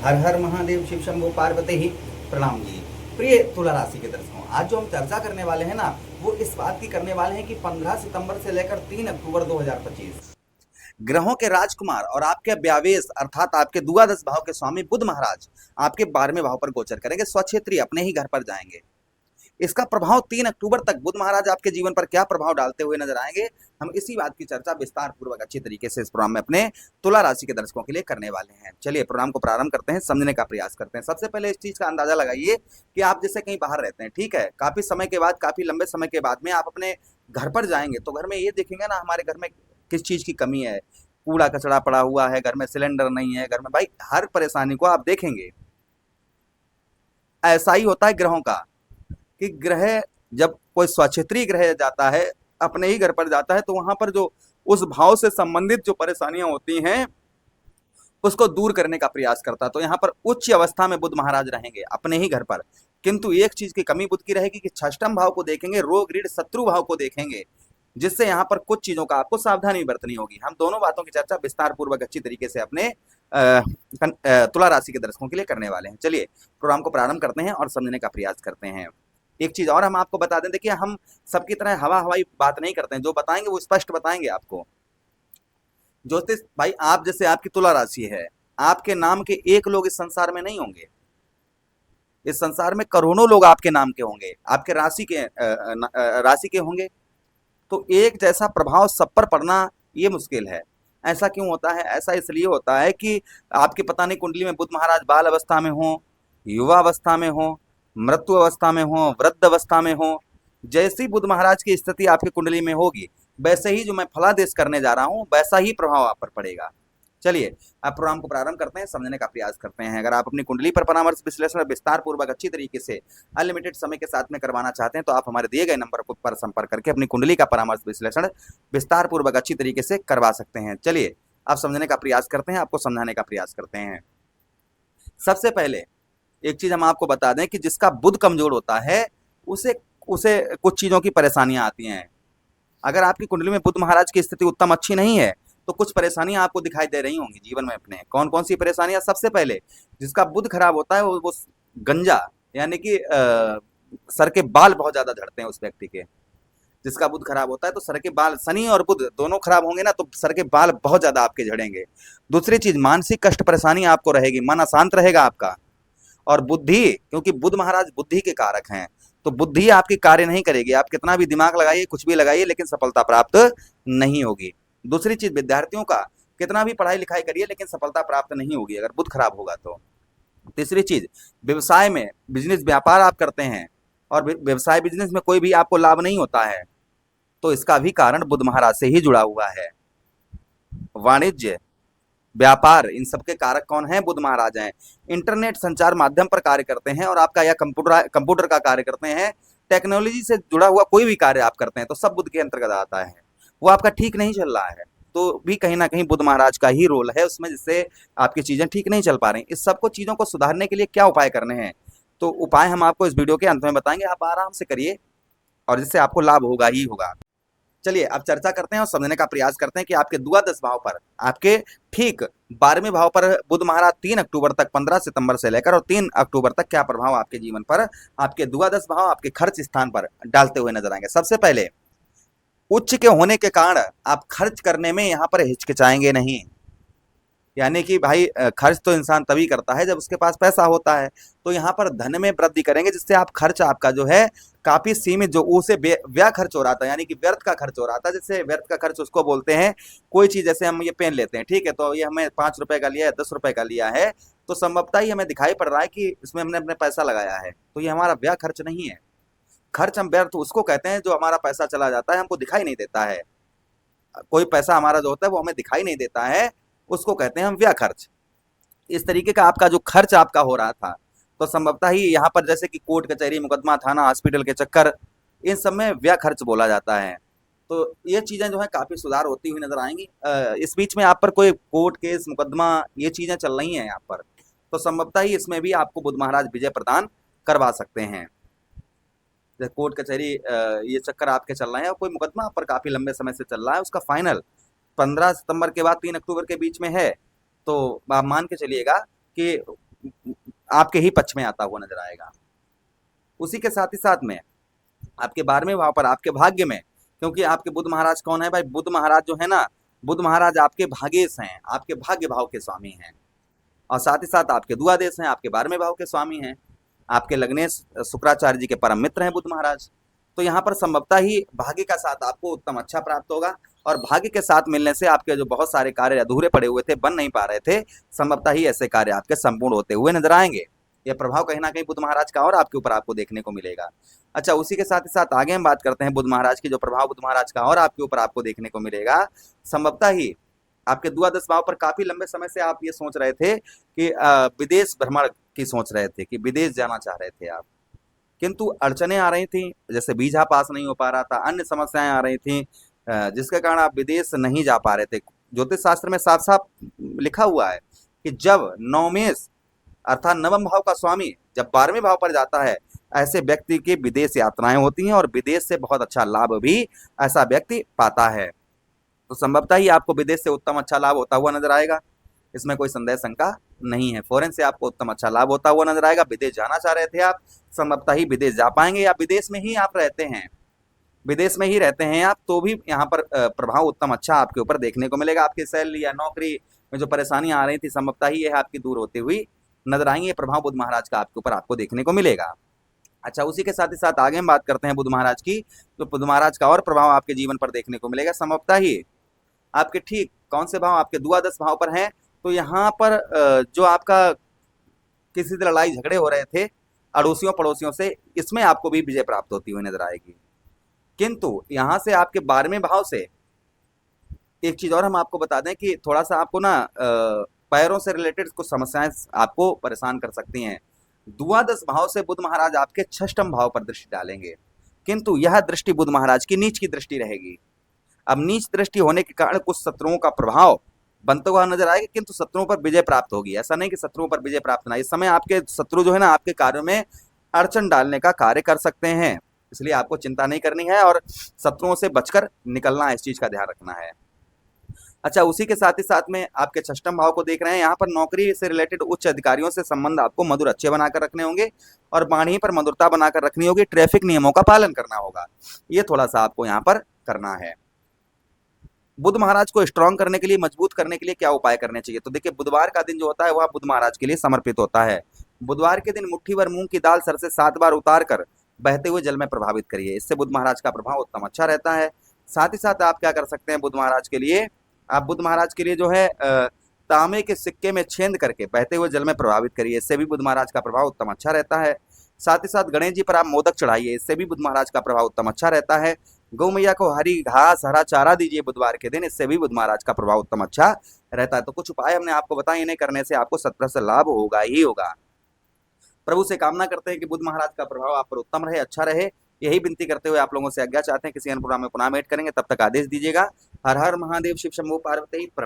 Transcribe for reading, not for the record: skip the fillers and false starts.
हर हर महादेव, शिव शंभो पार्वती ही प्रणाम जी। प्रिय तुला राशि के दर्शकों, आज जो हम चर्चा करने वाले हैं ना, वो इस बात की करने वाले हैं कि 15 सितंबर से लेकर 3 अक्टूबर 2025 ग्रहों के राजकुमार और आपके व्यावेश अर्थात आपके द्वादश भाव के स्वामी बुध महाराज आपके 12वें भाव पर गोचर करेंगे। स्वक्षेत्री अपने ही घर पर जाएंगे। इसका प्रभाव 3 अक्टूबर तक बुध महाराज आपके जीवन पर क्या प्रभाव डालते हुए नजर आएंगे, हम इसी बात की चर्चा विस्तार पूर्वक अच्छी तरीके से इस प्रोग्राम में अपने तुला राशि के दर्शकों के लिए करने वाले हैं। चलिए प्रोग्राम को प्रारंभ करते हैं, समझने का प्रयास करते हैं। सबसे पहले इस चीज का अंदाजा लगाइए कि आप जैसे कहीं बाहर रहते हैं, ठीक है, काफी समय के बाद, काफी लंबे समय के बाद में आप अपने घर पर जाएंगे तो घर में ये देखेंगे ना, हमारे घर में किस चीज की कमी है, कूड़ा कचड़ा पड़ा हुआ है, घर में सिलेंडर नहीं है, घर में भाई हर परेशानी को आप देखेंगे। ऐसा ही होता है ग्रहों का कि ग्रह जब कोई स्वक्षेत्रीय ग्रह जाता है, अपने ही घर पर जाता है, तो वहां पर जो उस भाव से संबंधित जो परेशानियां होती हैं उसको दूर करने का प्रयास करता है। तो यहाँ पर उच्च अवस्था में बुध महाराज रहेंगे अपने ही घर पर, किंतु एक चीज की कमी बुध की रहेगी कि षष्ठम भाव को देखेंगे, रोग ऋण शत्रु भाव को देखेंगे, जिससे यहाँ पर कुछ चीजों का आपको सावधानी बरतनी होगी। हम दोनों बातों की चर्चा विस्तार पूर्वक अच्छी तरीके से अपने तुला राशि के दर्शकों के लिए करने वाले हैं। चलिए प्रोग्राम को प्रारंभ करते हैं और समझने का प्रयास करते हैं। एक चीज और हम आपको बता दें, देखिए हम सबकी तरह हवाई बात नहीं करते हैं, जो बताएंगे वो स्पष्ट बताएंगे आपको। ज्योतिष भाई, आप जैसे आपकी तुला राशि है, आपके नाम के एक लोग इस संसार में नहीं होंगे। इस संसार में करोड़ों लोग आपके नाम के होंगे, आपके राशि के होंगे, तो एक जैसा प्रभाव सब पर पड़ना ये मुश्किल है। ऐसा क्यों होता है? ऐसा इसलिए होता है कि आपके पता नहीं कुंडली में बुध महाराज बाल अवस्था में हो, युवा अवस्था में हो, मृत्यु अवस्था में हो, वृद्ध अवस्था में हो, जैसी बुध महाराज की स्थिति आपकी कुंडली में होगी, वैसे ही जो मैं फलादेश करने जा रहा हूं वैसा ही प्रभाव आप पर पड़ेगा। चलिए अब प्रोग्राम को प्रारंभ करते हैं, समझने का प्रयास करते हैं। अगर आप अपनी कुंडली पर परामर्श विश्लेषण विस्तार पूर्वक अच्छी तरीके से अनलिमिटेड समय के साथ में करवाना चाहते हैं तो आप हमारे दिए गए नंबर पर संपर्क करके अपनी कुंडली का परामर्श विश्लेषण विस्तार पूर्वक अच्छी तरीके से करवा सकते हैं। चलिए आप समझने का प्रयास करते हैं, आपको समझाने का प्रयास करते हैं। सबसे पहले एक चीज हम आपको बता दें कि जिसका बुध कमजोर होता है उसे उसे कुछ चीजों की परेशानियां आती हैं। अगर आपकी कुंडली में बुध महाराज की स्थिति उत्तम अच्छी नहीं है तो कुछ परेशानियां आपको दिखाई दे रही होंगी जीवन में अपने। कौन कौन सी परेशानियां? सबसे पहले जिसका बुध खराब होता है वो गंजा, यानी कि सर के बाल बहुत ज्यादा झड़ते हैं उस व्यक्ति के। जिसका बुध खराब होता है तो सर के बाल, शनि और बुध दोनों खराब होंगे ना तो सर के बाल बहुत ज्यादा आपके झड़ेंगे। दूसरी चीज, मानसिक कष्ट परेशानी आपको रहेगी, मन अशांत रहेगा आपका। और बुद्धि, क्योंकि बुध महाराज बुद्धि के कारक हैं, तो बुद्धि आपकी कार्य नहीं करेगी। आप कितना भी दिमाग लगाइए, कुछ भी लगाइए, लेकिन सफलता प्राप्त नहीं होगी। दूसरी चीज, विद्यार्थियों का कितना भी पढ़ाई लिखाई करिए लेकिन सफलता प्राप्त नहीं होगी अगर बुध खराब होगा तो। तीसरी चीज, व्यवसाय में बिजनेस व्यापार आप करते हैं और व्यवसाय बिजनेस में कोई भी आपको लाभ नहीं होता है तो इसका भी कारण बुध महाराज से ही जुड़ा हुआ है। वाणिज्य, व्यापार, इन सबके कारक कौन है? बुध महाराज हैं। इंटरनेट संचार माध्यम पर कार्य करते हैं और आपका या कंप्यूटर का कार्य करते हैं, टेक्नोलॉजी से जुड़ा हुआ कोई भी कार्य आप करते हैं तो सब बुध के अंतर्गत आता है। वो आपका ठीक नहीं चल रहा है तो भी कहीं ना कहीं बुध महाराज का ही रोल है उसमें, जिससे आपकी चीजें ठीक नहीं चल पा रही। इस सबको चीजों को सुधारने के लिए क्या उपाय करने हैं तो उपाय हम आपको इस वीडियो के अंत में बताएंगे। आप आराम से करिए और जिससे आपको लाभ होगा ही होगा। चलिए अब चर्चा करते हैं और समझने का प्रयास करते हैं कि आपके द्वादश भाव पर, आपके ठीक 12वें भाव पर बुध महाराज 3 अक्टूबर तक, 15 सितंबर से लेकर और 3 अक्टूबर तक क्या प्रभाव आपके जीवन पर, आपके द्वादश भाव, आपके खर्च स्थान पर डालते हुए नजर आएंगे। सबसे पहले, उच्च के होने के कारण आप खर्च करने में यहाँ पर हिचकिचाएंगे नहीं। यानी कि भाई खर्च तो इंसान तभी करता है जब उसके पास पैसा होता है, तो यहाँ पर धन में वृद्धि करेंगे, जिससे आप खर्च आपका जो है काफी सीमित, जो उसे व्यय खर्च हो रहा था, यानी कि व्यर्थ का खर्च हो रहा था। जैसे व्यर्थ का खर्च उसको बोलते हैं, कोई चीज जैसे हम ये पेन लेते हैं, ठीक है, तो ये हमें 5 रुपए का लिया है, 10 रुपए का लिया है, तो संभवतः ही हमें दिखाई पड़ रहा है कि इसमें हमने अपने पैसा लगाया है, तो ये हमारा व्यय खर्च नहीं है। खर्च हम व्यर्थ उसको कहते हैं जो हमारा पैसा चला जाता है, हमको दिखाई नहीं देता है। कोई पैसा हमारा जो होता है वो हमें दिखाई नहीं देता है, उसको कहते हैं हम व्यय खर्च। इस तरीके का आपका जो खर्च आपका हो रहा था तो संभवतः ही यहाँ पर जैसे कि कोर्ट कचहरी, मुकदमा, थाना, हॉस्पिटल के चक्कर, इन सब में व्यय खर्च बोला जाता है। तो ये चीजें जो है काफी सुधार होती हुई नजर आएंगी। इस बीच में आप पर कोई कोर्ट केस, मुकदमा, ये चीजें चल रही हैं यहाँ पर, तो संभवतः ही इसमें भी आपको बुध महाराज विजय प्रदान करवा सकते हैं। जैसे कोर्ट कचहरी ये चक्कर आपके चल रहे हैं और कोई मुकदमा आप पर काफी लंबे समय से चल रहा है, उसका फाइनल 15 सितंबर के बाद 3 अक्टूबर के बीच में है, तो आप मान के चलिएगा कि आपके ही पक्ष में आता हुआ नजर आएगा। उसी के साथ ही साथ में आपके 12वें भाव पर आपके भाग्य में, क्योंकि आपके बुध महाराज कौन है भाई, बुध महाराज जो है ना, बुध महाराज आपके भागेश हैं, आपके भाग्य भाव के स्वामी हैं, और साथ ही साथ आपके द्वादेश हैं, आपके 12वें भाव के स्वामी हैं, आपके लग्नेश शुक्राचार्य जी के परम मित्र हैं बुध महाराज। तो यहाँ पर संभवतः ही भाग्य का साथ आपको उत्तम अच्छा प्राप्त होगा, और भाग्य के साथ मिलने से आपके जो बहुत सारे कार्य अधूरे पड़े हुए थे, बन नहीं पा रहे थे, संभवतः ही ऐसे कार्य आपके संपूर्ण होते हुए नजर आएंगे। यह प्रभाव कहीं ना कहीं बुध महाराज का और आपके ऊपर आपको देखने को मिलेगा। अच्छा, उसी के साथ ही साथ आगे हम बात करते हैं बुध महाराज की, जो प्रभाव बुध महाराज का और आपके ऊपर आपको देखने को मिलेगा। संभवतः ही आपके द्वादश भाव पर काफी लंबे समय से आप ये सोच रहे थे कि विदेश भ्रमण की सोच रहे थे, कि विदेश जाना चाह रहे थे आप, किंतु अड़चने आ रही थी, जैसे वीजा पास नहीं हो पा रहा था, अन्य समस्याएं आ रही थी, जिसके कारण आप विदेश नहीं जा पा रहे थे। ज्योतिष शास्त्र में साफ साफ लिखा हुआ है कि जब नवमेश अर्थात नवम भाव का स्वामी जब 12वें भाव पर जाता है, ऐसे व्यक्ति की विदेश यात्राएं होती हैं, और विदेश से बहुत अच्छा लाभ भी ऐसा व्यक्ति पाता है। तो संभवतः ही आपको विदेश से उत्तम अच्छा लाभ होता हुआ नजर आएगा, इसमें कोई संदेह शंका नहीं है। फॉरेन से आपको उत्तम अच्छा लाभ होता हुआ नजर आएगा। विदेश जाना चाह रहे थे आप, संभवतः ही विदेश जा पाएंगे, या विदेश में ही आप रहते हैं, विदेश में ही रहते हैं आप, तो भी यहाँ पर प्रभाव उत्तम अच्छा आपके ऊपर देखने को मिलेगा। आपकी सैलरी या नौकरी में जो परेशानियां आ रही थी, संभवतः ही यह आपकी दूर होती हुई नजर आएंगे। प्रभाव बुध महाराज का आपके ऊपर आपको देखने को मिलेगा। अच्छा, उसी के साथ ही साथ आगे हम बात करते हैं बुध महाराज की, तो बुध महाराज का और प्रभाव आपके जीवन पर देखने को मिलेगा। संभवतः ही आपके ठीक कौन से भाव, आपके द्वादश भाव पर हैं, तो यहाँ पर जो आपका किसी से लड़ाई झगड़े हो रहे थे अड़ोसियों पड़ोसियों से, इसमें आपको भी विजय प्राप्त होती हुई नजर आएगी। किंतु यहाँ से आपके 12वें भाव से एक चीज और हम आपको बता दें कि थोड़ा सा आपको ना पैरों से रिलेटेड कुछ समस्याएं आपको परेशान कर सकती हैं। द्वादश भाव से बुध महाराज आपके 6ष्ठम भाव पर दृष्टि डालेंगे, किंतु यह दृष्टि बुध महाराज की नीच की दृष्टि रहेगी। अब नीच दृष्टि होने के कारण कुछ शत्रुओं का प्रभाव बनता हुआ नजर आएगा, किंतु शत्रुओं पर विजय प्राप्त होगी। ऐसा नहीं कि शत्रुओं पर विजय प्राप्त ना, इस समय आपके शत्रु जो है ना, आपके कार्यों में अड़चन डालने का कार्य कर सकते हैं, इसलिए आपको चिंता नहीं करनी है और शत्रुओं से बचकर निकलना है, इस चीज का ध्यान रखना है। अच्छा, उसी के साथ ही साथ में आपके 6ष्ठम भाव को देख रहे हैं, यहाँ पर नौकरी से रिलेटेड उच्च अधिकारियों से संबंध आपको मधुर अच्छे बनाकर रखने होंगे, और वाणी पर मधुरता बनाकर रखनी होगी। ट्रैफिक नियमों का पालन करना होगा, ये थोड़ा सा आपको यहाँ पर करना है। बुध महाराज को स्ट्रांग करने के लिए, मजबूत करने के लिए क्या उपाय करने चाहिए, तो देखिए बुधवार का दिन जो होता है वह बुध महाराज के लिए समर्पित होता है। बुधवार के दिन मुट्ठी भर मूंग की दाल सर से 7 बार उतार कर बहते हुए जल में प्रभावित करिए, इससे बुध महाराज का प्रभाव उत्तम अच्छा रहता है। साथ ही साथ आप क्या कर सकते हैं बुध महाराज के लिए, आप बुध महाराज के लिए जो है तांबे के सिक्के में छेद करके बहते हुए जल में प्रभावित करिए, इससे भी बुध महाराज का प्रभाव उत्तम अच्छा रहता है। साथ ही साथ गणेश जी पर आप मोदक चढ़ाइए, इससे भी बुध महाराज का प्रभाव उत्तम अच्छा रहता है। गौ मैया को हरी घास हरा चारा दीजिए बुधवार के दिन, इससे भी बुध महाराज का प्रभाव उत्तम अच्छा रहता है। तो कुछ उपाय हमने आपको बताए, इन्हें करने से आपको 100% लाभ होगा ही होगा। प्रभु से कामना करते हैं कि बुध महाराज का प्रभाव आप पर उत्तम रहे, अच्छा रहे। यही विनती करते हुए आप लोगों से आज्ञा चाहते हैं, किसी अन्य प्रोग्राम में पुनः मेट करेंगे, तब तक आदेश दीजिएगा। हर हर महादेव, शिव शंभू पार्वती, प्रणाम।